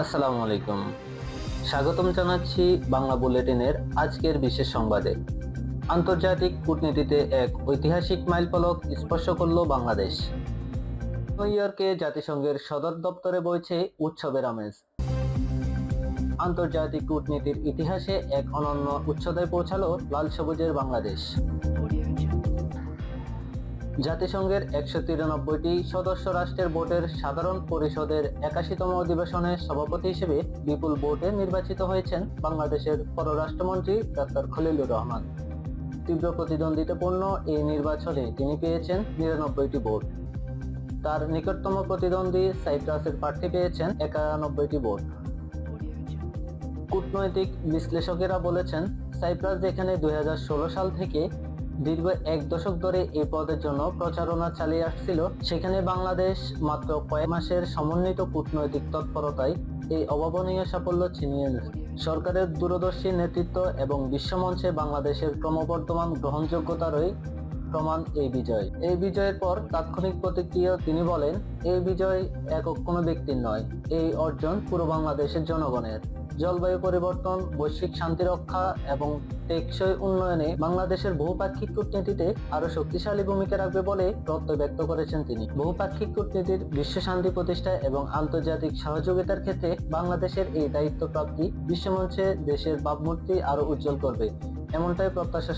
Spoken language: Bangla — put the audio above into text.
আসসালামু আলাইকুম। স্বাগতম জানাচ্ছি বাংলা বুলেটিনের আজকের বিশেষ সংবাদে। আন্তর্জাতিক কূটনীতিতে এক ঐতিহাসিক মাইলফলক স্পর্শ করল বাংলাদেশ। নিউ ইয়র্কে জাতিসংঘের সদর দপ্তরে বইছে উৎসবের আমেজ। আন্তর্জাতিক কূটনীতির ইতিহাসে এক অনন্য উচ্চতায় পৌঁছালো লাল সবুজের বাংলাদেশ। জাতিসংঘের 193টি সদস্য রাষ্ট্রের বোর্ডের সাধারণ পরিষদের 81তম অধিবেশনে সভাপতি হিসেবে বিপুল ভোটে নির্বাচিত হয়েছেন বাংলাদেশের পররাষ্ট্রমন্ত্রী ডক্টর খলিলুর রহমান। তীব্র প্রতিদ্বন্দ্বিতাপূর্ণ এই নির্বাচনে তিনি পেয়েছেন 99টি ভোট। তার নিকটতম প্রতিদ্বন্দ্বী সাইপ্রাসের প্রার্থী পেয়েছেন 91টি ভোট। কূটনৈতিক বিশ্লেষকেরা বলেছেন, সাইপ্রাস যেখানে 2016 সাল থেকে দীর্ঘ এক দশক ধরে এই পদের জন্য প্রচারণা চালিয়ে আসছিল, সেখানে বাংলাদেশ মাত্র কয়েক মাসের সমন্বিত কূটনৈতিক তৎপরতায় এই অভাবনীয় সাফল্য ছিনিয়ে এনেছে। সরকারের দূরদর্শী নেতৃত্ব এবং বিশ্বমঞ্চে বাংলাদেশের ক্রমবর্ধমান গ্রহণযোগ্যতারই প্রমাণ এই বিজয়। এই বিজয়ের পর তাৎক্ষণিক প্রতিক্রিয়া তিনি বলেন, এই বিজয় একক কোনো ব্যক্তির নয়, এই অর্জন পুরো বাংলাদেশের জনগণের। জলবায়ু পরিবর্তন, বৈশ্বিক শান্তি রক্ষা এবং টেকসই উন্নয়নে বাংলাদেশের বহুপাক্ষিক কূটনীতিতে আরো শক্তিশালী ভূমিকা রাখবে বলে প্রত্যয় ব্যক্ত করেছেন তিনি। বহুপাক্ষিক কূটনীতির বিশ্ব শান্তি প্রতিষ্ঠা এবং আন্তর্জাতিক সহযোগিতার ক্ষেত্রে বাংলাদেশের এই দায়িত্ব প্রাপ্তি বিশ্বমঞ্চে দেশের ভাবমূর্তি আরো উজ্জ্বল করবে, এমনটাই প্রত্যাশা।